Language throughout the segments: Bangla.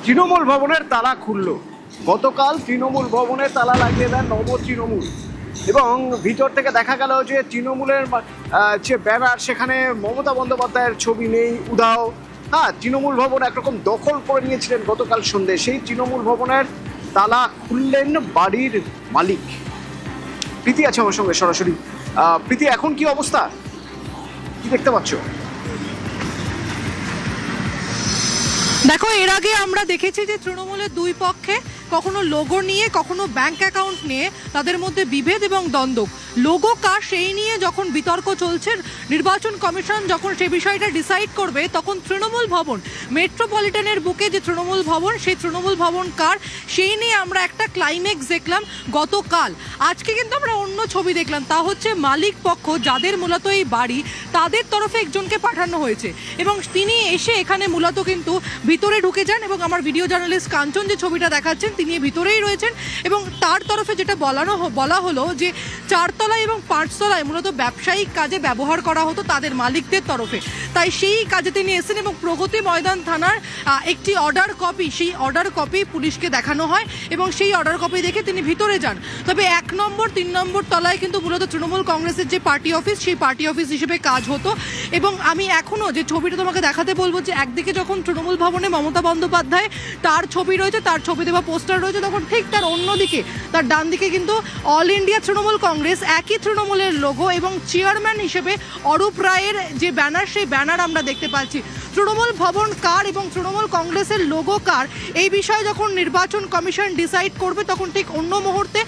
তৃণমূল ভবনের তালা খুলল। গতকাল তৃণমূল ভবনে তালা লাগিয়ে দেন নব তৃণমূল এবং ভিতর থেকে দেখা গেল যে তৃণমূলের যে ব্যানার সেখানে মমতা বন্দ্যোপাধ্যায়ের ছবি নেই, উধাও। হ্যাঁ, তৃণমূল ভবন একরকম দখল করে নিয়েছিলেন গতকাল সন্ধ্যে। সেই তৃণমূল ভবনের তালা খুললেন বাড়ির মালিক। প্রীতি আছে আমার সঙ্গে সরাসরি। প্রীতি, এখন কি অবস্থা, কি দেখতে পাচ্ছ? দেখো, এর আগে আমরা দেখেছি যে তৃণমূলের দুই পক্ষে কখনো লোগো নিয়ে কখনো ব্যাংক অ্যাকাউন্ট নিয়ে তাদের মধ্যে বিভেদ এবং দ্বন্দ্ব। লোগো কার সেই নিয়ে যখন বিতর্ক চলছে, নির্বাচন কমিশন যখন সে বিষয়টা ডিসাইড করবে, তখন তৃণমূল ভবন মেট্রোপলিটনের বুকে যে তৃণমূল ভবন, সেই তৃণমূল ভবন কার সেই নিয়ে আমরা একটা ক্লাইম্যাক্স দেখলাম গতকাল। আজকে কিন্তু আমরা অন্য ছবি দেখলাম, তা হচ্ছে মালিক পক্ষ যাদের মূলত এই বাড়ি, তাদের তরফে একজনকে পাঠানো হয়েছে এবং তিনি এসে এখানে মূলত কিন্তু ভিতরে ঢুকে যান এবং আমার ভিডিও জার্নালিস্ট কাঞ্চন যে ছবিটা দেখাচ্ছেন তিনি ভিতরেই রয়েছেন এবং তার তরফে যেটা বলা হলো যে 4 তলায় এবং 5 তলায় মূলত ব্যবসায়িক কাজে ব্যবহার করা হতো তাদের মালিকদের তরফে, তাই সেই কাজে তিনি এসেছেন এবং প্রগতি ময়দান থানার একটি অর্ডার কপি, সেই অর্ডার কপি পুলিশকে দেখানো হয় এবং সেই অর্ডার কপি দেখে তিনি ভিতরে যান। তবে 1 নম্বর 3 নম্বর তলায় কিন্তু মূলত তৃণমূল কংগ্রেসের যে পার্টি অফিস, সেই পার্টি অফিস হিসেবে কাজ হতো এবং আমি এখনও যে ছবিটা তোমাকে দেখাতে বলবো, যে একদিকে যখন তৃণমূল ভবনে মমতা বন্দ্যোপাধ্যায় তার ছবি রয়েছে, তার ছবি দেওয়া পোস্টার রয়েছে, তখন ঠিক তার অন্যদিকে তার ডান দিকে কিন্তু অল ইন্ডিয়া তৃণমূল কংগ্রেস, একই তৃণমূলের লোগো এবং চেয়ারম্যান হিসেবে অরূপ রায়ের যে ব্যানার, সেই ব্যানার আমরা দেখতে পাচ্ছি। তৃণমূল ভবন কার এবং তৃণমূল কংগ্রেসের লোগো কার, এই বিষয়ে যখন নির্বাচন কমিশন ডিসাইড করবে, তখন ঠিক অন্য মুহূর্তে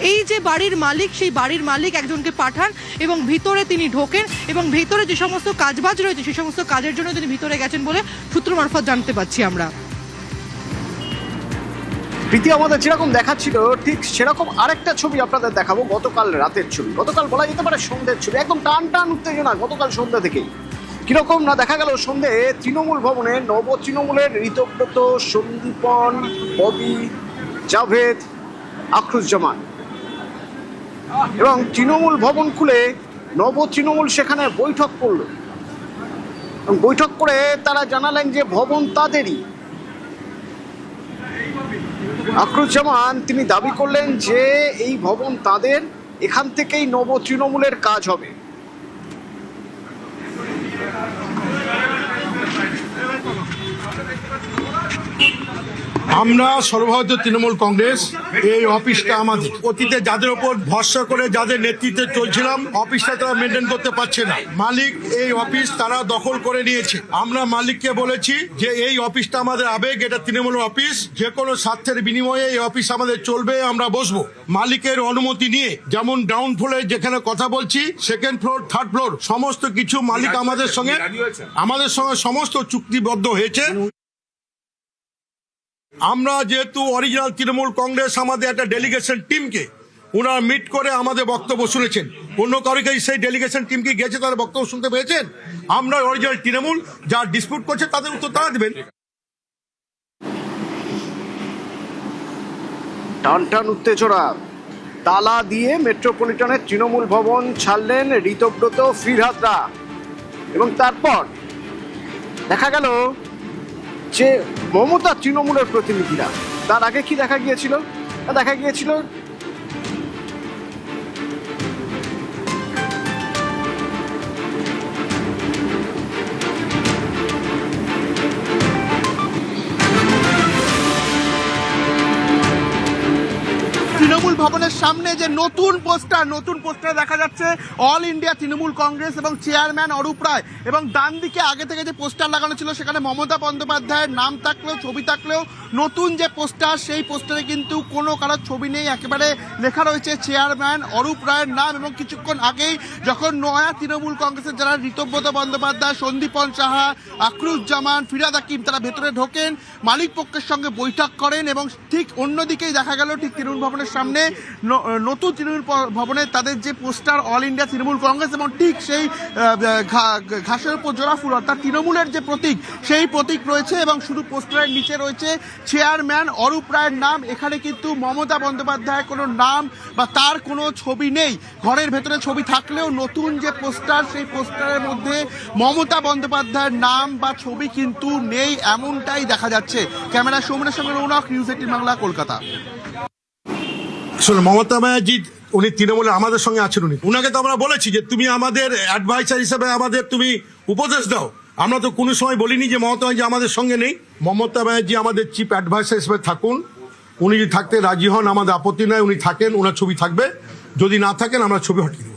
এই যে বাড়ির মালিক, সেই বাড়ির মালিক একজনকে পাঠান এবং ভিতরে তিনি ঢোকেন এবং ভিতরে যে সমস্ত কাজবাজ রয়েছে সেই সমস্ত কাজের জন্য তিনি ভিতরে গেছেন বলে সূত্র মারফত জানতে পারছি আমরা। প্রীতি, আমাদের যেরকম দেখাচ্ছিল ঠিক সেরকম আরেকটা ছবি আপনাদের দেখাবো, গতকাল রাতের ছবি। গতকাল বলা যেতে পারে সন্ধ্যের ছবি, একদম টান টান উত্তেজনা গতকাল সন্ধ্যা থেকেই। কিরকম না, দেখা গেল সন্ধ্যে তৃণমূল ভবনে নব তৃণমূলের ঋতব্রত, সন্দীপন, ববি, জাভেদ, আখরুজ্জামান এবং তৃণমূল ভবন খুলে নব তৃণমূল সেখানে বৈঠক করল। বৈঠক করে তারা জানালেন যে ভবন তাদেরই। আখরুজ্জামান তিনি দাবি করলেন যে এই ভবন তাদের, এখান থেকেই নব তৃণমূলের কাজ হবে। আমরা সর্বভারতীয় তৃণমূল কংগ্রেস, এই অফিসটা আমাদের। অতীতে যাদের উপর ভরসা করে যাদের নেতৃত্বে চলছিলাম, অফিসটা তারা মেনটেন করতে পারছে না। মালিক এই অফিস তারা দখল করে নিয়েছে। আমরা মালিককে বলেছি যে এই অফিসটা আমাদের আবেগ, এটা তৃণমূল অফিস, যে কোনো স্বার্থের বিনিময়ে এই অফিস আমাদের চলবে, আমরা বসবো। মালিকের অনুমতি নিয়ে, যেমন গ্রাউন্ড ফ্লোরে যেখানে কথা বলছি, 2nd ফ্লোর 3rd ফ্লোর সমস্ত কিছু মালিক আমাদের সঙ্গে সমস্ত চুক্তিবদ্ধ হয়েছে। আমরা যেহেতু অরিজিনাল তৃণমূল কংগ্রেস, আমাদের একটা ডেলিগেশন টিমকে ওনারা মিট করে আমাদের বক্তব্য শুনেছেন। অন্য কারোকে সেই ডেলিগেশন টিমকে গেছে, তাদের বক্তব্য শুনতে পেয়েছেন। আমরা অরিজিনাল তৃণমূল, যা ডিসপিউট করছে তাদের উত্তর তারা দেবেন। টান টান উত্তেজনা, তালা দিয়ে মেট্রোপলিটনের তৃণমূল ভবন ছাড়লেন ঋতব্রত, ফিরহাদরা এবং তারপর দেখা গেল যে মমতা তৃণমূলের প্রতিনিধিরা। তার আগে কি দেখা গিয়েছিল? দেখা গিয়েছিল তৃণমূল ভবনের সামনে যে নতুন পোস্টার দেখা যাচ্ছে অল ইন্ডিয়া তৃণমূল কংগ্রেস এবং চেয়ারম্যান অরূপ রায়, এবং ডান দিকে আগে থেকে যে পোস্টার লাগানো ছিল সেখানে মমতা বন্দ্যোপাধ্যায়ের নাম থাকলেও, ছবি থাকলেও, নতুন যে পোস্টার সেই পোস্টারে কিন্তু কোনো কারোর ছবি নেই, একেবারে লেখা রয়েছে চেয়ারম্যান অরূপ রায়ের নাম। এবং কিছুক্ষণ আগেই যখন নয়া তৃণমূল কংগ্রেসের যারা ঋতব্রত বন্দ্যোপাধ্যায়, সন্দীপন সাহা, আখরুজ্জামান, ফিরহাদ হাকিম তারা ভেতরে ঢোকেন, মালিক পক্ষের সঙ্গে বৈঠক করেন এবং ঠিক অন্যদিকেই দেখা গেল ঠিক তৃণমূল ভবনের সামনে নতুন তৃণমূল ভবনে তাদের যে poster all India Trinamool Congress এবং ঠিক সেই ঘাসের উপর জোড়া ফুল অর্থাৎ তৃণমূলের যে প্রতীক সেই প্রতীক রয়েছে এবং শুধু পোস্টারের নিচে রয়েছে চেয়ারম্যান অরূপ রায়ের নাম। এখানে কিন্তু মমতা বন্দ্যোপাধ্যায়ের কোনো নাম বা তার কোনো ছবি নেই। ঘরের ভেতরে ছবি থাকলেও নতুন যে পোস্টার সেই পোস্টারের মধ্যে মমতা বন্দ্যোপাধ্যায়ের নাম বা ছবি কিন্তু নেই, এমনটাই দেখা যাচ্ছে। ক্যামেরা সৌমেনের সঙ্গে রৌনক, নিউজ 18 বাংলা, কলকাতা। শোনো, মমতা ব্যানার্জি উনি তৃণমূলে আমাদের সঙ্গে আছেন, উনাকে তো আমরা বলেছি যে তুমি আমাদের অ্যাডভাইসার হিসেবে আমাদের তুমি উপদেশ দাও। আমরা তো কোনো সময় বলিনি যে মমতা ব্যানার্জি আমাদের সঙ্গে নেই। মমতা ব্যানার্জি আমাদের চিফ অ্যাডভাইসার হিসেবে থাকুন, উনি যদি থাকতে রাজি হন আমাদের আপত্তি নয়, উনি থাকেন, ওনার ছবি থাকবে। যদি না থাকেন আমরা ছবি হটিয়ে দেবো।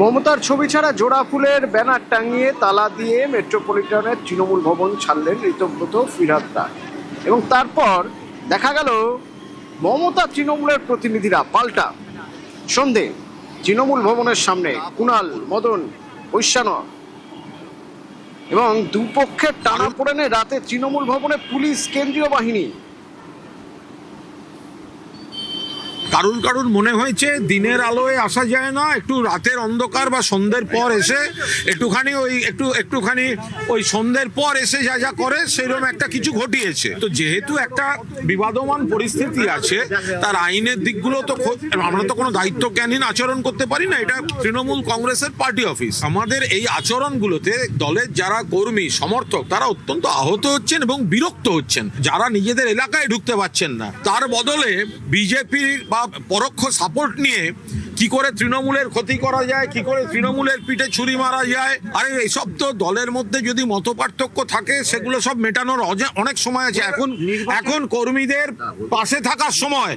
মমতার ছবি ছাড়া জোড়া ফুলের ব্যানার টাঙিয়ে তালা দিয়ে মেট্রোপলিটনের তৃণমূল ভবন ছাড়লেন ঋতব্রত ফিরহাদরা, এবং তারপর দেখা গেল মমতা তৃণমূলের প্রতিনিধিরা পাল্টা সন্ধে তৃণমূল ভবনের সামনে কুণাল, মদন, বৈশ্যানয় এবং দুপক্ষের টানাপোড়েনে রাতে তৃণমূল ভবনে পুলিশ, কেন্দ্রীয় বাহিনী। কারুর মনে হয়েছে দিনের আলোয় আসা যায় না, একটু রাতের অন্ধকার বা সন্ধ্যের পর এসে একটুখানি ওই সন্ধ্যের পর এসে যা করে সেরকম একটা কিছু ঘটিয়েছে। তো যেহেতু একটা বিবাদমান পরিস্থিতি আছে, তার আইনের দিকগুলো তো আমরা তো কোনো দায়িত্বজ্ঞানহীন আচরণ করতে পারি না। এটা তৃণমূল কংগ্রেসের পার্টি অফিস। আমাদের এই আচরণগুলোতে দলের যারা কর্মী সমর্থক তারা অত্যন্ত আহত হচ্ছেন এবং বিরক্ত হচ্ছেন, যারা নিজেদের এলাকায় ঢুকতে পারছেন না। তার বদলে বিজেপির বা পরোক্ষ সাপোর্ট নিয়ে কি করে তৃণমূলের ক্ষতি করা যায়, কি করে তৃণমূলের পিঠে ছুরি মারা যায়। আরে এইসব তো দলের মধ্যে যদি মতপার্থক্য থাকে সেগুলো সব মেটানোর অনেক সময় আছে। এখন কর্মীদের পাশে থাকার সময়।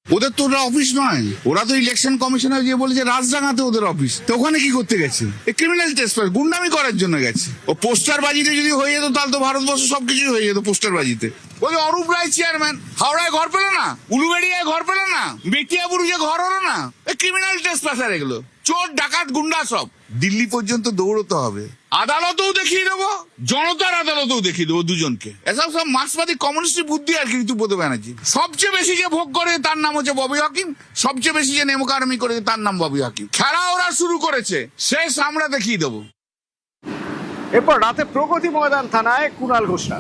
ওদের তো ওরা অফিস নয়, ওরা তো ইলেকশন কমিশনার গিয়ে বলেছে রাজডাঙ্গাতে ওদের অফিস। তো ওখানে কি করতে গেছে? ক্রিমিনাল টেস্ট গুন্ডামি করার জন্য গেছে। ও পোস্টার বাজিতে যদি হয়ে যেত তাহলে তো ভারতবর্ষ সবকিছুই হয়ে যেত পোস্টার বাজিতে। বলছে অরূপ রায় চেয়ারম্যান, হাওড়ায় ঘর পেল না, উলুবেড়িয়ায় ঘর পেল না, বেটিয়াপুরুষে ঘর হলো না। ক্রিমিনাল টেস্ট পাসার এগুলো, চোর ডাকাত গুন্ডা সব। দিল্লি পর্যন্ত দৌড়তে হবে, আদালতেও দেখিয়ে দেবো, জনতার আদালতেও দেখিয়ে দেবো দুজনকে। এসব সব মার্ক্সবাদী কমিউনিস্ট বুদ্ধি আর কি ঋতুব্রত ব্যানার্জি। সবচেয়ে বেশি যে ভোগ করে তার নাম হচ্ছে ববি হাকিম, সবচেয়ে বেশি যে নেমকারমি করে তার নাম ববি হাকিম। খেলা ওরা শুরু করেছে, শেষ আমরা দেখিয়ে দেবো। এরপর রাতে প্রগতি ময়দান থানায় কুণাল ঘোষরা।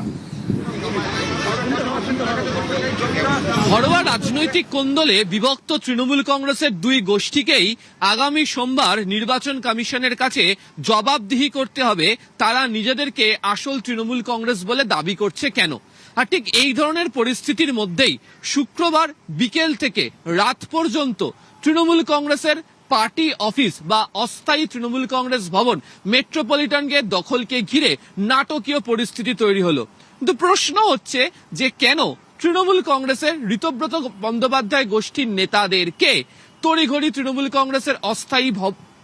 ঘরোয়া রাজনৈতিক কোন্দলে বিভক্ত তৃণমূল কংগ্রেসের দুই গোষ্ঠীকেই আগামী সোমবার নির্বাচন কমিশনের কাছে জবাবদিহি করতে হবে তারা নিজেদেরকে আসল তৃণমূল কংগ্রেস বলে দাবি করছে কেন। আর ঠিক এই ধরনের পরিস্থিতির মধ্যেই শুক্রবার বিকেল থেকে রাত পর্যন্ত তৃণমূল কংগ্রেসের পার্টি অফিস বা অস্থায়ী তৃণমূল কংগ্রেস ভবন মেট্রোপলিটনকে দখলকে ঘিরে নাটকীয় পরিস্থিতি তৈরি হলো। কিন্তু প্রশ্ন হচ্ছে যে কেন তৃণমূল কংগ্রেসের ঋতব্রত বন্দ্যোপাধ্যায় গোষ্ঠীর নেতাদেরকে তড়িঘড়ি তৃণমূল কংগ্রেসের অস্থায়ী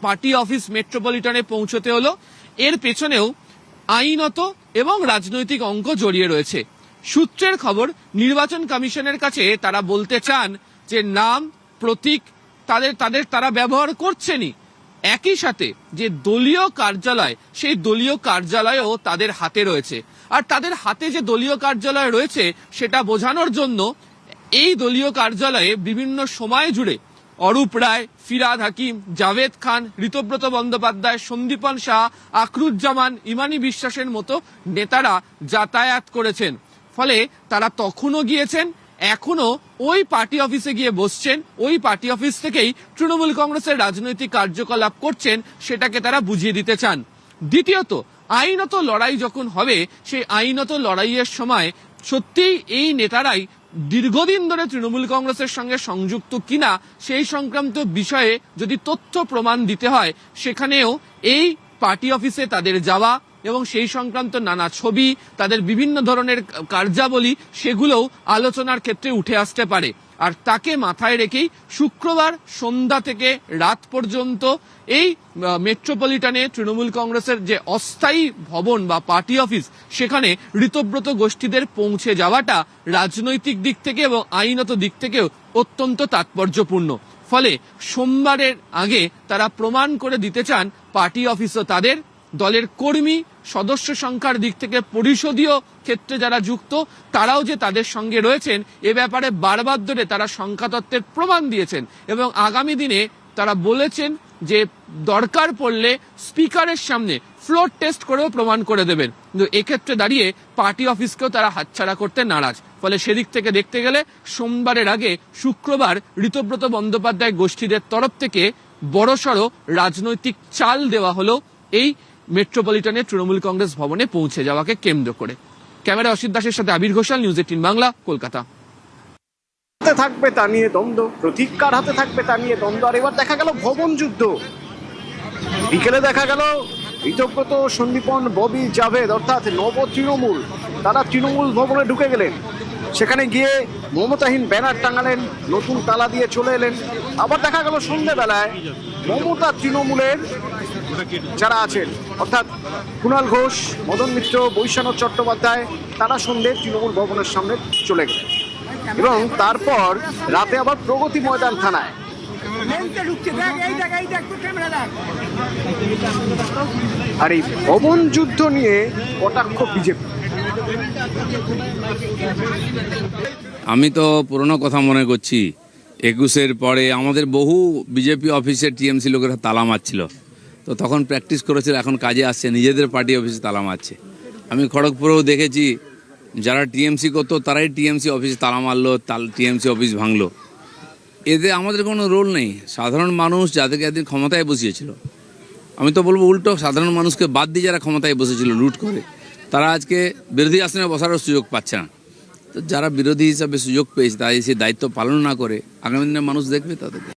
পার্টি অফিস মেট্রোপলিটনে পৌঁছতে হলো। এর পেছনেও আইনত এবং রাজনৈতিক অঙ্ক জড়িয়ে রয়েছে। সূত্রের খবর, নির্বাচন কমিশনের কাছে তারা বলতে চান যে নাম, প্রতীক তারা ব্যবহার করছেনই। একই সাথে যে দলীয় কার্যালয়, সেই দলীয় কার্যালয়ও তাদের হাতে রয়েছে। আর তাদের হাতে যে দলীয় কার্যালয় রয়েছে সেটা বোঝানোর জন্য এই দলীয় কার্যালয়ে বিভিন্ন সময় জুড়ে অরূপ রায়, ফিরহাদ হাকিম, জাভেদ খান, ঋতব্রত বন্দ্যোপাধ্যায়, সন্দীপন শাহ, আখরুজ্জামান, ইমানি বিশ্বাসের মতো নেতারা যাতায়াত করেছেন। ফলে তারা তখনও গিয়েছেন, এখনো ওই পার্টি অফিসে গিয়ে বসছেন, ওই পার্টি অফিস থেকেই তৃণমূল কংগ্রেসের রাজনৈতিক কার্যকলাপ করছেন, সেটাকে তারা বুঝিয়ে দিতে চান। দ্বিতীয়ত, আইনত লড়াই যখন হবে, সেই আইনত লড়াইয়ের সময় সত্যিই এই নেতারাই দীর্ঘদিন ধরে তৃণমূল কংগ্রেসের সঙ্গে সংযুক্ত কিনা সেই সংক্রান্ত বিষয়ে যদি তথ্য প্রমাণ দিতে হয়, সেখানেও এই পার্টি অফিসে তাদের যাওয়া এবং সেই সংক্রান্ত নানা ছবি, তাদের বিভিন্ন ধরনের কার্যাবলী, সেগুলোও আলোচনার ক্ষেত্রে উঠে আসতে পারে। আর তাকে মাথায় রেখেই শুক্রবার সন্ধ্যা থেকে রাত পর্যন্ত এই মেট্রোপলিটনে তৃণমূল কংগ্রেসের যে অস্থায়ী ভবন বা পার্টি অফিস, সেখানে ঋতব্রত গোষ্ঠীদের পৌঁছে যাওয়াটা রাজনৈতিক দিক থেকে এবং আইনত দিক থেকেও অত্যন্ত তাৎপর্যপূর্ণ। ফলে সোমবারের আগে তারা প্রমাণ করে দিতে চান পার্টি অফিসও তাদের, দলের কর্মী সদস্য সংখ্যার দিক থেকে পরিষদীয় ক্ষেত্রে যারা যুক্ত তারাও যে তাদের সঙ্গে রয়েছেন এ ব্যাপারে বারবার ধরে তারা সংখ্যাতত্ত্বের প্রমাণ দিয়েছেন এবং আগামী দিনে তারা বলেছেন যে দরকার পড়লে স্পিকারের সামনে ফ্লোর টেস্ট করেও প্রমাণ করে দেবেন। কিন্তু এক্ষেত্রে দাঁড়িয়ে পার্টি অফিসকেও তারা হাতছাড়া করতে নারাজ। ফলে সেদিক থেকে দেখতে গেলে সোমবারের আগে শুক্রবার ঋতব্রত বন্দ্যোপাধ্যায় গোষ্ঠীদের তরফ থেকে বড়সড় রাজনৈতিক চাল দেওয়া হলো এই মেট্রোপলিটনের তৃণমূল কংগ্রেস ভবনে পৌঁছে যাওয়াকে কেন্দ্র করে। ক্যামেরা অসিত দাসের সাথে আবির ঘোষাল, নিউজ 18 বাংলা, কলকাতা। হাতে থাকবে তা নিয়ে দ্বন্দ্ব, প্রতীক্ষার হাতে থাকবে তা নিয়ে দ্বন্দ্ব। আর এবার দেখা গেল ভবন যুদ্ধ। বিকেলে দেখা গেল ঋতব্রত, সন্দীপন, ববি, জাভেদ অর্থাৎ নব তৃণমূল তারা তৃণমূল ভবনে ঢুকে গেলেন। সেখানে গিয়ে মমতাহীন ব্যানার টাঙালেন, নতুন তালা দিয়ে চলে এলেন। আবার দেখা গেল সন্ধ্যেবেলায় মমতা তৃণমূলের যারা আছেন অর্থাৎ কুণাল ঘোষ, মদন মিত্র, বৈশানব চট্টোপাধ্যায় তারা সন্ধ্যে তৃণমূল ভবনের সামনে চলে গেলেন এবং তারপর রাতে আবার প্রগতি ময়দান থানায়। আর এই ভবন যুদ্ধ নিয়ে কটাক্ষ বিজেপি। আমি তো পুরনো কথা মনে করছি, 21-এর পরে আমাদের বহু বিজেপি অফিসে টিএমসি লোকেরা তালা মারছিল, তো তখন প্র্যাকটিস করেছিল, এখন কাজে আসছে, নিজেদের পার্টি অফিসে তালা মারছে। আমি খড়গপুরেও দেখেছি যারা টিএমসি করতো তারাই টিএমসি অফিসে তালা মারলো, টিএমসি অফিস ভাঙলো। এতে আমাদের কোনো রোল নেই। সাধারণ মানুষ যাদেরকে একদিন ক্ষমতায় বসিয়েছিল, আমি তো বলবো উল্টো, সাধারণ মানুষকে বাদ দিয়ে যারা ক্ষমতায় বসেছিল লুট করে, তারা আজকে বিরোধী আসনে বসারও সুযোগ পাচ্ছে না। তো যারা বিরোধী হিসাবে সুযোগ পেয়েছে তাই সেই দায়িত্ব পালন না করে আগামী দিনে মানুষ দেখবে তাদেরকে।